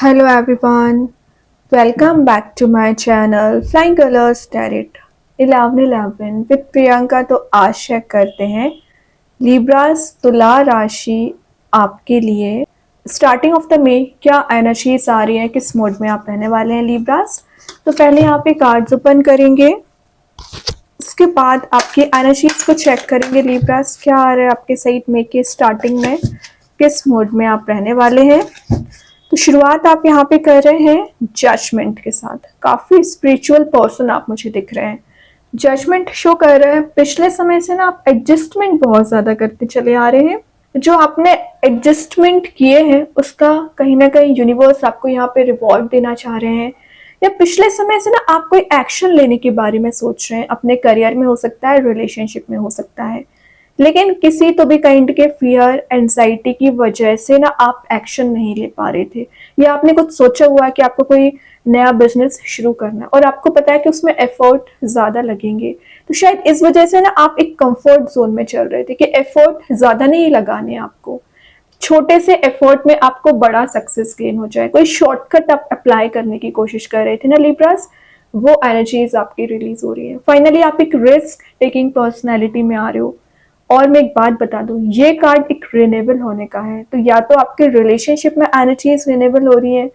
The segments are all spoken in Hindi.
Hello everyone, welcome back to my channel Flying Colors Tarot 1111 with Priyanka. तो आज चेक करते हैं लिब्रास तुला राशि आपके लिए स्टार्टिंग ऑफ द मे क्या एनर्जीज आ रही है, किस मोड में आप रहने वाले हैं लिब्रास। तो पहले यहाँ पे कार्ड्स ओपन करेंगे, उसके बाद आपकी एनर्जीज को चेक करेंगे लिब्रास क्या आ रहा है आपके सही मे के स्टार्टिंग में, किस मोड में आप रहने वाले हैं। तो शुरुआत आप यहाँ पे कर रहे हैं जजमेंट के साथ। काफी स्पिरिचुअल पर्सन आप मुझे दिख रहे हैं, जजमेंट शो कर रहे हैं। पिछले समय से ना आप एडजस्टमेंट बहुत ज्यादा करते चले आ रहे हैं। जो आपने एडजस्टमेंट किए हैं उसका कहीं ना कहीं यूनिवर्स आपको यहाँ पे रिवॉर्ड देना चाह रहे हैं, या पिछले समय से ना आप कोई एक्शन लेने के बारे में सोच रहे हैं। अपने करियर में हो सकता है, रिलेशनशिप में हो सकता है, लेकिन किसी तो भी काइंड के फियर एंजाइटी की वजह से ना आप एक्शन नहीं ले पा रहे थे, या आपने कुछ सोचा हुआ है कि आपको कोई नया बिजनेस शुरू करना है और आपको पता है कि उसमें एफर्ट ज्यादा लगेंगे। तो शायद इस वजह से ना आप एक कंफर्ट जोन में चल रहे थे कि एफर्ट ज्यादा नहीं लगाने, आपको छोटे से एफर्ट में आपको बड़ा सक्सेस गेन हो जाए। कोई शॉर्टकट आप अप्लाई करने की कोशिश कर रहे थे ना लिब्रास, वो एनर्जीज आपकी रिलीज हो रही है। फाइनली आप एक रिस्क टेकिंग पर्सनैलिटी में आ रहे हो। और मैं एक बात बता दूं, ये कार्ड एक रिनेबल होने का है। तो या तो आपके रिलेशनशिप में एनर्जीज रिनेबल हो रही है,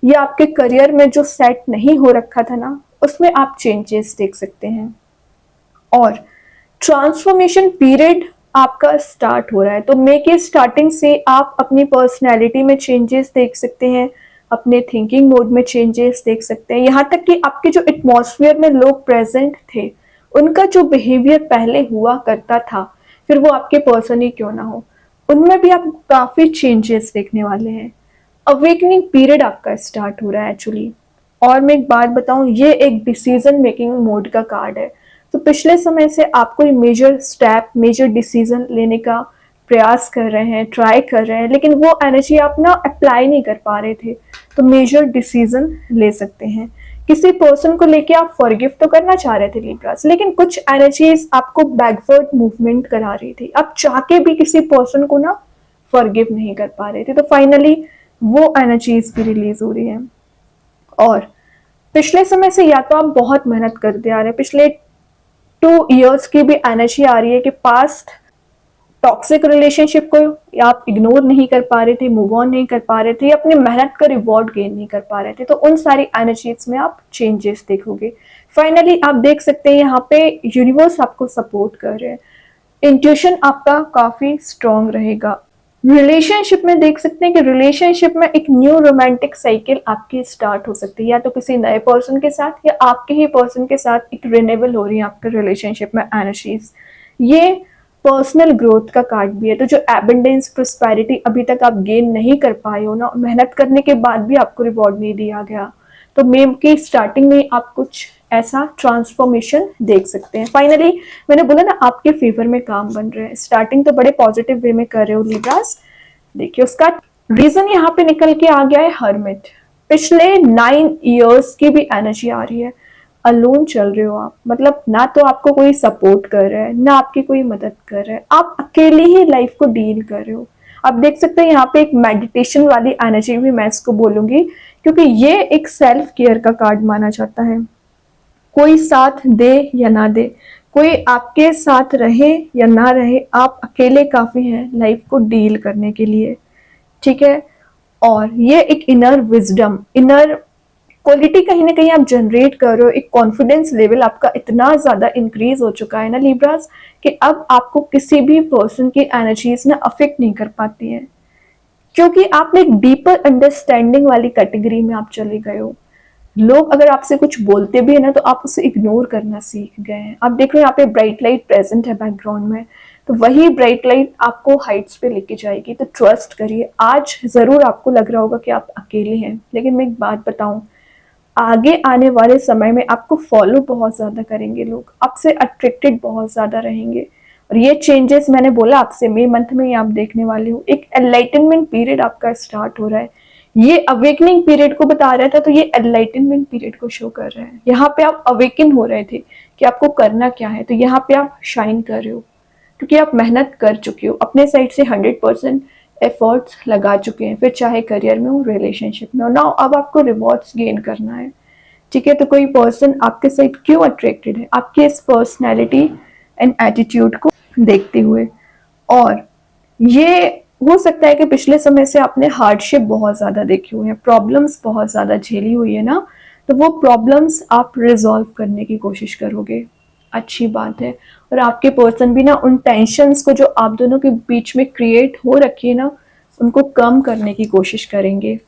या आपके करियर में जो सेट नहीं हो रखा था ना उसमें आप चेंजेस देख सकते हैं। और ट्रांसफॉर्मेशन पीरियड आपका स्टार्ट हो रहा है। तो मे के स्टार्टिंग से आप अपनी पर्सनैलिटी में चेंजेस देख सकते हैं, अपने थिंकिंग मोड में चेंजेस देख सकते हैं। यहाँ तक कि आपके जो एटमॉस्फेयर में लोग प्रेजेंट थे, उनका जो बिहेवियर पहले हुआ करता था, फिर वो आपके पर्सन ही क्यों ना हो, उनमें भी आप काफी चेंजेस देखने वाले हैं। अवेकनिंग पीरियड आपका स्टार्ट हो रहा है एक्चुअली। और मैं एक बात बताऊं, ये एक डिसीजन मेकिंग मोड का कार्ड है। तो पिछले समय से आप कोई मेजर स्टेप, मेजर डिसीजन लेने का प्रयास कर रहे हैं, ट्राई कर रहे हैं, लेकिन वो एनर्जी आप ना अप्लाई नहीं कर पा रहे थे। तो मेजर डिसीजन ले सकते हैं। किसी पर्सन को लेके आप फॉरगिव तो करना चाह रहे थे लिब्रास, लेकिन कुछ एनर्जीज आपको बैकवर्ड मूवमेंट करा रही थी। आप चाह के भी किसी पर्सन को ना फॉरगिव नहीं कर पा रहे थे। तो फाइनली वो एनर्जीज भी रिलीज हो रही है। और पिछले समय से या तो आप बहुत मेहनत करते आ रहे हैं, पिछले 2 इयर्स की भी एनर्जी आ रही है कि पास्ट टॉक्सिक रिलेशनशिप को आप इग्नोर नहीं कर पा रहे थे, मूव ऑन नहीं कर पा रहे थे, या अपनी मेहनत का रिवॉर्ड गेन नहीं कर पा रहे थे। तो उन सारी एनर्जीज में आप चेंजेस देखोगे। फाइनली आप देख सकते हैं यहाँ पे यूनिवर्स आपको सपोर्ट कर रहे हैं। इंट्यूशन आपका काफी स्ट्रांग रहेगा। रिलेशनशिप में देख सकते हैं कि रिलेशनशिप में एक न्यू रोमांटिक साइकिल आपकी स्टार्ट हो सकती है, या तो किसी नए पर्सन के साथ, या आपके ही पर्सन के साथ एक रिन्यूअल हो रही है आपके रिलेशनशिप में एनर्जीज। ये पर्सनल ग्रोथ का कार्ड भी है। तो जो एबंडेंस प्रोस्पेरिटी अभी तक आप गेन नहीं कर पाए हो ना, मेहनत करने के बाद भी आपको रिवॉर्ड नहीं दिया गया, तो मे की स्टार्टिंग में आप कुछ ऐसा ट्रांसफॉर्मेशन देख सकते हैं। फाइनली मैंने बोला ना आपके फेवर में काम बन रहे हैं। स्टार्टिंग तो बड़े पॉजिटिव वे में कर रहे हो लिब्रास। देखिए उसका रीजन यहाँ पे निकल के आ गया है हर्मिट। पिछले 9 इयर्स की भी एनर्जी आ रही है। अलोन चल रहे हो आप, मतलब ना तो आपको कोई सपोर्ट कर रहा है, ना आपकी कोई मदद कर रहा है, आप अकेले ही लाइफ को डील कर रहे हो। आप देख सकते हैं यहाँ पे एक मेडिटेशन वाली एनर्जी भी मैं इसको बोलूंगी, क्योंकि ये एक सेल्फ केयर का कार्ड माना जाता है। कोई साथ दे या ना दे, कोई आपके साथ रहे या ना रहे, आप अकेले काफी हैं लाइफ को डील करने के लिए, ठीक है। और ये एक इनर विजडम, इनर क्वालिटी कहीं ना कहीं आप जनरेट कर रहे हो। एक कॉन्फिडेंस लेवल आपका इतना ज्यादा इंक्रीज हो चुका है ना लिब्रास, कि अब आपको किसी भी पर्सन की एनर्जीज ना अफेक्ट नहीं कर पाती है, क्योंकि आप एक डीपर अंडरस्टैंडिंग वाली कैटेगरी में आप चले गए हो। लोग अगर आपसे कुछ बोलते भी है ना, तो आप उसे इग्नोर करना सीख गए हैं। आप देख रहे हो यहाँ पे ब्राइट लाइट प्रेजेंट है बैकग्राउंड में, तो वही ब्राइट लाइट आपको हाइट्स पे लेके जाएगी। तो ट्रस्ट करिए। आज जरूर आपको लग रहा होगा कि आप अकेले हैं, लेकिन मैं एक बात बताऊं, आगे आने वाले समय में आपको फॉलो बहुत ज्यादा करेंगे लोग, आपसे अट्रैक्टेड बहुत ज्यादा रहेंगे। और ये चेंजेस मैंने बोला आपसे मई मंथ में ही आप देखने वाले हो। एक एनलाइटनमेंट पीरियड आपका स्टार्ट हो रहा है। ये अवेकनिंग पीरियड को बता रहा था, तो ये एनलाइटनमेंट पीरियड को शो कर रहा है। यहाँ पे आप अवेकन हो रहे थे कि आपको करना क्या है, तो यहाँ पे आप शाइन कर रहे हो, क्योंकि आप मेहनत कर चुके हो, अपने साइड से 100% एफर्ट्स लगा चुके हैं, फिर चाहे करियर में हो, रिलेशनशिप में हो। नाउ अब आपको रिवॉर्ड्स गेन करना है, ठीक है। तो कोई पर्सन आपके साथ क्यों अट्रैक्टेड है? आपके इस पर्सनैलिटी एंड एटीट्यूड को देखते हुए। और ये हो सकता है कि पिछले समय से आपने हार्डशिप बहुत ज़्यादा देखी हुई है, प्रॉब्लम्स बहुत ज़्यादा झेली हुई है ना, तो वो प्रॉब्लम्स आप रिजॉल्व करने की कोशिश करोगे, अच्छी बात है। और आपके पर्सन भी ना उन टेंशन्स को जो आप दोनों के बीच में क्रिएट हो रखी है ना, उनको कम करने की कोशिश करेंगे।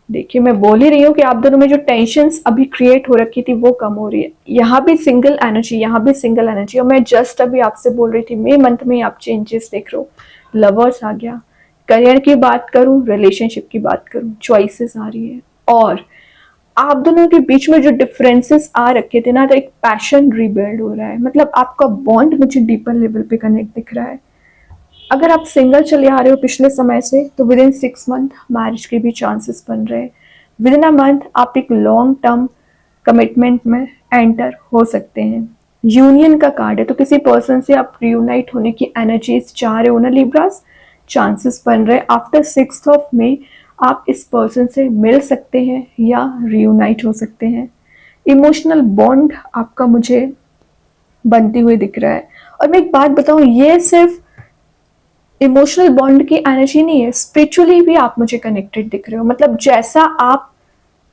देखिए, मैं बोल ही रही हूँ कि आप दोनों में जो टेंशन्स अभी क्रिएट हो रखी थी वो कम हो रही है। यहाँ भी सिंगल एनर्जी, यहाँ भी सिंगल एनर्जी। और मैं जस्ट अभी आपसे बोल रही थी मई मंथ में आप चेंजेस देख रहे हो, लवर्स आ गया। करियर की बात करूँ, रिलेशनशिप की बात करूँ, चॉइसेस आ रही है। और आप दोनों के बीच में जो डिफरेंसेस आ रखे थे ना, तो एक पैशन रिबिल्ड हो रहा है। मतलब आपका बॉन्ड मुझे डीपर लेवल पे कनेक्ट दिख रहा है। अगर आप सिंगल चले आ रहे हो पिछले समय से, तो विद इन 6 मंथ मैरिज के भी चांसेस बन रहे हैं। विद इन अ मंथ आप एक लॉन्ग टर्म कमिटमेंट में एंटर हो सकते हैं। यूनियन का कार्ड है, तो किसी पर्सन से आप रियूनाइट होने की एनर्जीज चाह रहे हो ना लिब्रास, चांसेस बन रहे हैं। आफ्टर 6th ऑफ मई आप इस पर्सन से मिल सकते हैं या रियूनाइट हो सकते हैं। इमोशनल बॉन्ड आपका मुझे बनती हुई दिख रहा है। और मैं एक बात बताऊं, ये सिर्फ इमोशनल बॉन्ड की एनर्जी नहीं है, स्पिरिचुअली भी आप मुझे कनेक्टेड दिख रहे हो। मतलब जैसा आप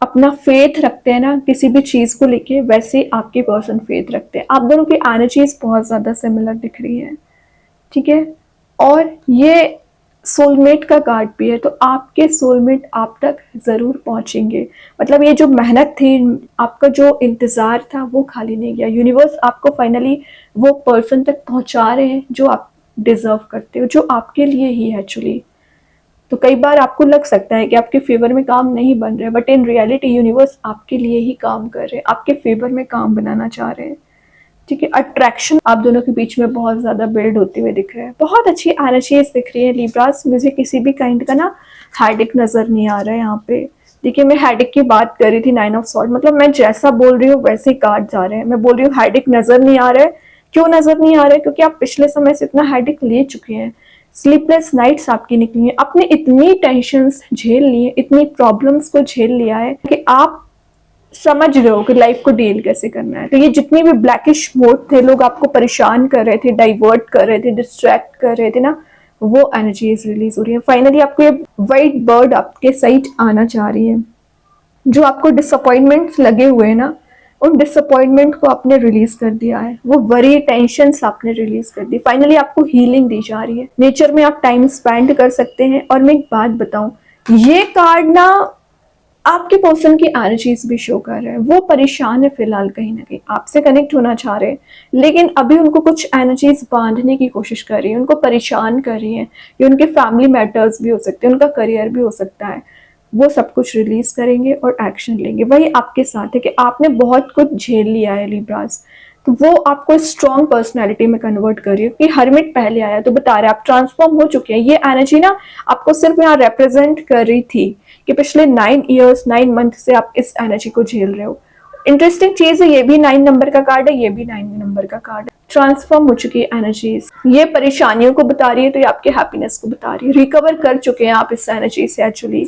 अपना फेथ रखते हैं ना किसी भी चीज को लेके, वैसे आपके पर्सन फेथ रखते हैं। आप दोनों की एनर्जीज बहुत ज्यादा सिमिलर दिख रही है, ठीक है। और ये सोलमेट का कार्ड भी है, तो आपके सोलमेट आप तक जरूर पहुंचेंगे। मतलब ये जो मेहनत थी, आपका जो इंतजार था, वो खाली नहीं गया। यूनिवर्स आपको फाइनली वो पर्सन तक पहुंचा रहे हैं जो आप डिजर्व करते हो, जो आपके लिए ही है एक्चुअली। तो कई बार आपको लग सकता है कि आपके फेवर में काम नहीं बन रहे, बट इन रियलिटी यूनिवर्स आपके लिए ही काम कर रहे हैं, आपके फेवर में काम बनाना चाह रहे हैं, ठीक है। अट्रैक्शन आप दोनों के बीच में बहुत ज्यादा बिल्ड होते हुए दिख रहे हैं। बहुत अच्छी एनर्जीज दिख रही है लिब्रास। मुझे किसी भी काइंड का ना हेडेक नजर नहीं आ रहा है यहाँ पे। देखिए, मैं हेडेक की बात कर रही थी, 9 ऑफ सॉर्ड। मतलब मैं जैसा बोल रही हूँ वैसे ही कार्ड आ रहे हैं। मैं बोल रही हूँ हेडेक नजर नहीं आ रहा है। क्यों नजर नहीं आ रहा है? क्योंकि आप पिछले समय से इतना हेडेक ले चुके हैं, स्लीपलेस नाइट्स आपकी निकली हैं, आपने इतनी टेंशन्स झेल ली है, इतनी प्रॉब्लम्स को झेल लिया है कि आप समझ रहे हो कि लाइफ को डील कैसे करना है। तो ये जितनी भी ब्लैकिश मोड थे, लोग आपको परेशान कर रहे थे, डाइवर्ट कर रहे थे, डिस्ट्रैक्ट कर रहे थे ना, वो एनर्जीज रिलीज हो रही है। फाइनली आपको ये व्हाइट बर्ड आपके साइड आना चाह रही है। जो आपको डिसअपॉइंटमेंट्स लगे हुए हैं ना, उन डिसअपॉइंटमेंट को आपने रिलीज कर दिया है। वो वरी टेंशन्स आपने रिलीज कर दी। फाइनली आपको हीलिंग दी जा रही है। नेचर में आप टाइम स्पेंड कर सकते हैं। और मैं एक बात बताऊं, ये कार्ड ना आपके पर्सन की एनर्जीज भी शो कर रहे हैं। वो परेशान है फिलहाल, कहीं ना कहीं आपसे कनेक्ट होना चाह रहे हैं, लेकिन अभी उनको कुछ एनर्जीज बांधने की कोशिश कर रही है, उनको परेशान कर रही है। ये उनके फैमिली मैटर्स भी हो सकते हैं, उनका करियर भी हो सकता है। वो सब कुछ रिलीज करेंगे और एक्शन लेंगे। वही आपके साथ है कि आपने बहुत कुछ झेल लिया है लिब्रास, तो वो आपको स्ट्रॉन्ग पर्सनैलिटी में कन्वर्ट कर रही है। कि हर्मिट पहले आया तो बता रहे आप ट्रांसफॉर्म हो चुके हैं। ये एनर्जी ना आपको सिर्फ यहाँ रिप्रेजेंट कर रही थी कि पिछले 9 ईयर्स 9 मंथ से आप इस एनर्जी को झेल रहे हो। इंटरेस्टिंग चीज है, ये भी 9 नंबर का कार्ड है, ये भी 9 नंबर का कार्ड है। ट्रांसफॉर्म हो चुकी है एनर्जीज। ये परेशानियों को बता रही है, तो ये आपके हैप्पीनेस को बता रही है। रिकवर कर चुके हैं आप इस एनर्जी से एक्चुअली।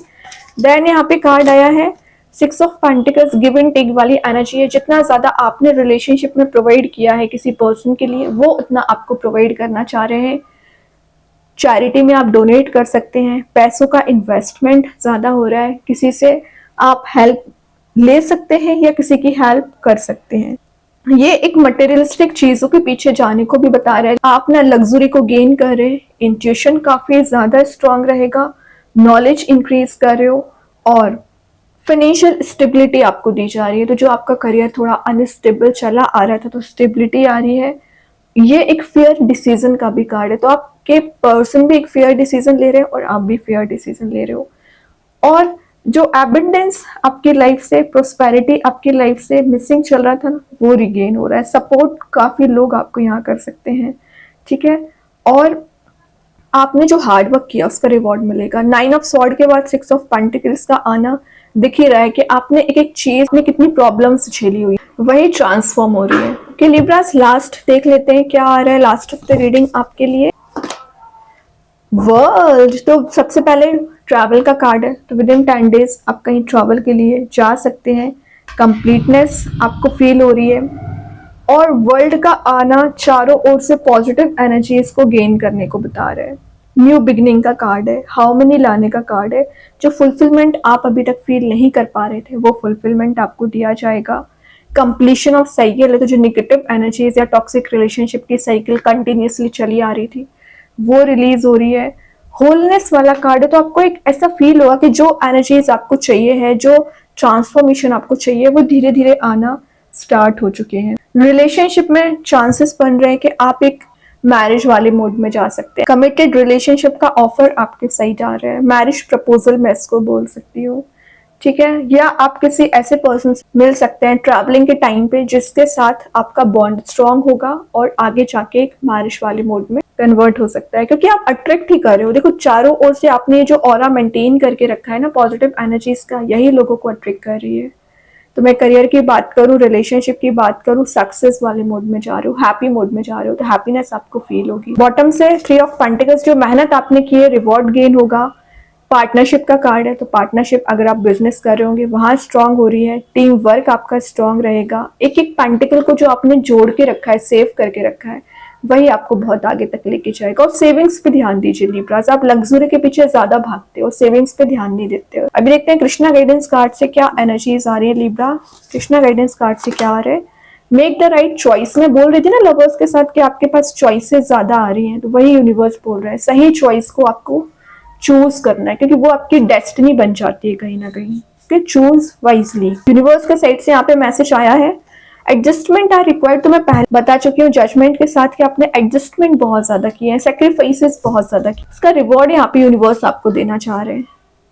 देन यहाँ पे कार्ड आया है 6 of pentacles, give and take वाली एनर्जी है। जितना ज्यादा आपने रिलेशनशिप में प्रोवाइड किया है किसी पर्सन के लिए, वो उतना आपको प्रोवाइड करना चाह रहे हैं। चैरिटी में आप डोनेट कर सकते हैं। पैसों का इन्वेस्टमेंट ज्यादा हो रहा है। किसी से आप हेल्प ले सकते हैं या किसी की हेल्प कर सकते हैं। ये एक मटेरियलिस्टिक चीजों के पीछे जाने को भी बता रहा है। आप ना लग्जरी को गेन कर रहे हैं, इंट्यूशन काफी ज्यादा स्ट्रांग रहेगा, नॉलेज इंक्रीज कर रहे हो, और फाइनेंशियल स्टेबिलिटी आपको दी जा रही है। तो जो आपका करियर थोड़ा अनस्टेबल चला आ रहा था, तो स्टेबिलिटी आ रही है। ये एक फेयर डिसीजन का भी कार्ड है, तो आपके पर्सन भी एक फेयर डिसीजन ले रहे हैं और आप भी फेयर डिसीजन ले रहे हो। और जो एबंडेंस आपकी लाइफ से, प्रोस्पेरिटी आपकी लाइफ से मिसिंग चल रहा था ना, वो रिगेन हो रहा है। सपोर्ट काफी लोग आपको यहाँ कर सकते हैं, ठीक है। और आपने जो हार्ड वर्क किया उसका रिवॉर्ड मिलेगा। 9 ऑफ सॉर्ड के बाद 6 ऑफ पेंटिकल्स का आना दिख ही रहा है कि आपने एक एक चीज में कितनी प्रॉब्लम्स झेली हुई, वही ट्रांसफॉर्म हो रही है। कि लिब्रास लास्ट देख लेते हैं क्या आ रहा है लास्ट ऑफ द रीडिंग आपके लिए। वर्ल्ड, तो सबसे पहले ट्रैवल का कार्ड है, तो विद इन 10 डेज आप कहीं ट्रैवल के लिए जा सकते हैं। कंप्लीटनेस आपको फील हो रही है, और वर्ल्ड का आना चारों ओर से पॉजिटिव एनर्जीज को गेन करने को बता रहा है। न्यू बिगनिंग का कार्ड है, हाउ मेनी लाने का कार्ड है। जो फुलफिलमेंट आप अभी तक फील नहीं कर पा रहे थे वो फुलफिलमेंट आपको दिया जाएगा। कंप्लीशन ऑफ साइकिल है, तो जो निगेटिव एनर्जीज या टॉक्सिक रिलेशनशिप की साइकिल कंटिन्यूसली चली आ रही थी वो रिलीज हो रही है। होलनेस वाला कार्ड है, तो आपको एक ऐसा फील होगा कि जो एनर्जीज आपको चाहिए है, जो ट्रांसफॉर्मेशन आपको चाहिए, वो धीरे धीरे आना स्टार्ट हो चुके हैं। रिलेशनशिप में चांसेस बन रहे हैं कि आप एक मैरिज वाले मोड में जा सकते हैं। कमिटेड रिलेशनशिप का ऑफर आपके सही जा रहा है। मैरिज प्रपोजल मैं इसको बोल सकती हूँ, ठीक है। या आप किसी ऐसे पर्सन से मिल सकते हैं ट्रैवलिंग के टाइम पे जिसके साथ आपका बॉन्ड स्ट्रांग होगा और आगे जाके एक मैरिज वाले मोड में कन्वर्ट हो सकता है, क्योंकि आप अट्रैक्ट ही कर रहे हो। देखो चारों ओर से आपने जो ऑरा मेंटेन करके रखा है ना पॉजिटिव एनर्जीज का, यही लोगों को अट्रैक्ट कर रही है। तो मैं करियर की बात करूँ, रिलेशनशिप की बात करूँ, सक्सेस वाले मोड में जा रहे हो, हैप्पी मोड में जा रहे हो, तो हैप्पीनेस आपको फील होगी। बॉटम से 3 ऑफ पेंटिकल्स, जो मेहनत आपने की है रिवॉर्ड गेन होगा। पार्टनरशिप का कार्ड है, तो पार्टनरशिप अगर आप बिजनेस कर रहे होंगे वहां स्ट्रांग हो रही है। टीम वर्क आपका स्ट्रांग रहेगा। एक एक पेंटिकल को जो आपने जोड़ के रखा है, सेव करके रखा है, वही आपको बहुत आगे तक लेके जाएगा। और सेविंग्स पे ध्यान दीजिए लिब्रास, आप लग्जरी के पीछे ज्यादा भागते हो, सेविंग्स पे ध्यान नहीं देते हो। अभी देखते हैं कृष्णा गाइडेंस कार्ड से क्या एनर्जीज आ रही है लिब्रा। कृष्णा गाइडेंस कार्ड से क्या आ रहा है? Make the right choice. मैं बोल रही थी ना लवर्स के साथ कि आपके पास चॉइसेस ज्यादा आ रही हैं, तो वही यूनिवर्स बोल रहा है सही चॉइस को आपको चूज करना है, क्योंकि वो आपकी डेस्टिनी बन जाती है कहीं ना कहीं। कि चूज वाइजली। यूनिवर्स के साइड से यहाँ पे मैसेज आया है, एडजस्टमेंट आर रिक्वायर्ड। तो मैं पहले बता चुकी हूँ जजमेंट के साथ कि आपने एडजस्टमेंट बहुत ज्यादा किए हैं, सेक्रीफाइसेस बहुत ज्यादा किए, इसका रिवॉर्ड यहाँ पे यूनिवर्स आपको देना चाह रहे हैं।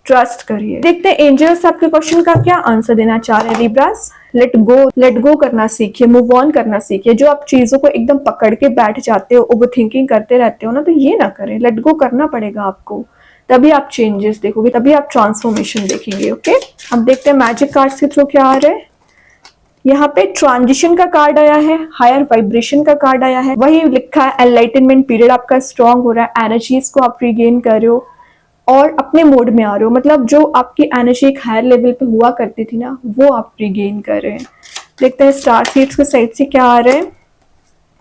ट्रस्ट करिए। देखते हैं एंजल्स आपके क्वेश्चन का क्या आंसर देना चाह रहे हैं लिब्रास। लेट गो करना सीखिए, मूव ऑन करना सीखिए। जो आप चीजों को एकदम पकड़ के बैठ जाते हो, ओवर थिंकिंग करते रहते हो ना, तो ये ना करें। लेट गो करना पड़ेगा आपको, तभी आप चेंजेस देखोगे, तभी आप ट्रांसफॉर्मेशन देखेंगे। ओके, अब देखते हैं मैजिक कार्ड्स के थ्रू क्या आ रहा है। यहाँ पे ट्रांजिशन का कार्ड आया है, हायर वाइब्रेशन का कार्ड आया है, वही लिखा है एनलाइटनमेंट पीरियड आपका स्ट्रांग हो रहा है, एनर्जीज को आप रिगेन कर रहे हो और अपने मोड में आ रहे हो। मतलब जो आपकी एनर्जी एक हायर लेवल पे हुआ करती थी ना, वो आप रिगेन कर रहे हैं। देखते हैं स्टार सीड्स के साइड से क्या आ रहा है।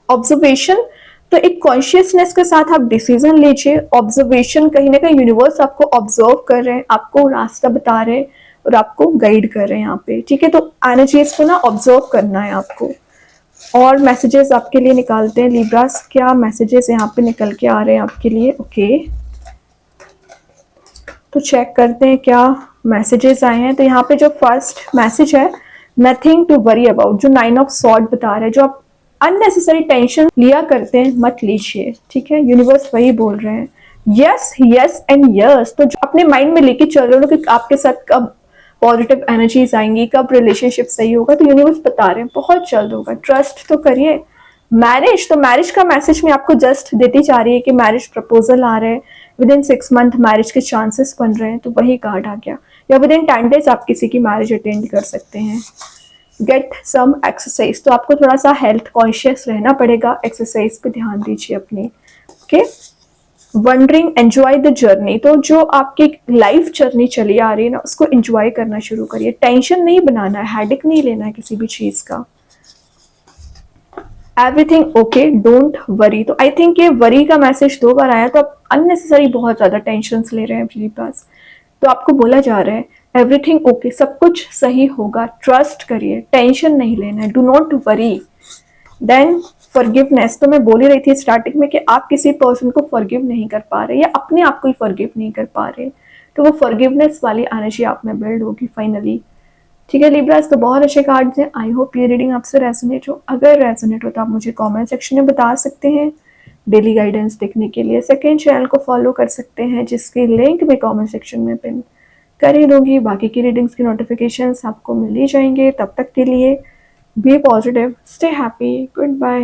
ऑब्जर्वेशन, तो एक कॉन्शियसनेस के साथ आप डिसीजन लीजिए। ऑब्जर्वेशन, कहीं ना कहीं यूनिवर्स आपको ऑब्जर्व कर रहे हैं, आपको रास्ता बता रहे हैं और आपको गाइड कर रहे हैं यहाँ पे, ठीक है। तो एनर्जीज को ना ऑब्जर्व करना है आपको। और मैसेजेस आपके लिए निकालते हैं लिब्रास, क्या मैसेजेस यहाँ पे निकल के आ रहे हैं आपके लिए। ओके, तो चेक करते हैं क्या मैसेजेस आए हैं। तो यहाँ पे जो फर्स्ट मैसेज है, नथिंग टू वरी अबाउट, जो 9 ऑफ सॉर्ड बता रहा है, जो आप अननेसेसरी टेंशन लिया करते हैं मत लीजिए, ठीक है। यूनिवर्स वही बोल रहे हैं, यस यस एंड यस। तो जो अपने माइंड में लेके चल रहे हो कि आपके साथ कब पॉजिटिव एनर्जीज आएंगी, कब रिलेशनशिप सही होगा, तो यूनिवर्स बता रहे हैं बहुत जल्द होगा, ट्रस्ट तो करिए। मैरिज, तो मैरिज का मैसेज में आपको जस्ट देती जा रही है कि मैरिज प्रपोजल आ रहे हैं, विद इन 6 मंथ मैरिज के चांसेस बन रहे हैं, तो वही कार्ड आ गया। या विद इन 10 डेज आप किसी की मैरिज अटेंड कर सकते हैं। गेट सम एक्सरसाइज, तो आपको थोड़ा सा हेल्थ कॉन्शियस रहना पड़ेगा, एक्सरसाइज पे ध्यान दीजिए अपनी। Okay, wondering, enjoy the journey, तो जो आपकी लाइफ जर्नी चली आ रही है ना, उसको एंजॉय करना शुरू करिए। टेंशन नहीं बनाना है, हेडेक नहीं लेना है किसी भी चीज का। एवरीथिंग ओके, डोंट वरी, तो आई थिंक ये वरी का मैसेज 2 बार आया, तो आप अननेसेसरी बहुत ज्यादा टेंशन ले रहे हैं अपने पास। तो आपको बोला जा रहा है एवरीथिंग ओके, सब कुछ सही होगा, ट्रस्ट करिए, टेंशन नहीं लेना है, do not worry. Then forgiveness, तो मैं बोल ही रही थी स्टार्टिंग में कि आप किसी पर्सन को फॉरगिव नहीं कर पा रहे या अपने आप को ही फॉरगिव नहीं कर पा रहे, तो वो फॉरगिवनेस वाली एनर्जी आप में बिल्ड होगी फाइनली, ठीक है लिब्रास। तो बहुत अच्छे कार्ड्स हैं, आई होप ये रीडिंग आपसे रेजोनेट हो। अगर रेजोनेट हो तो आप मुझे कमेंट सेक्शन में बता सकते हैं। डेली गाइडेंस देखने के लिए सेकंड चैनल को फॉलो कर सकते हैं, जिसकी लिंक मैं कमेंट सेक्शन में पिन कर ही दूंगी। बाकी की रीडिंग्स की नोटिफिकेशंस आपको मिल ही जाएंगे। तब तक के लिए be positive, stay happy, good bye.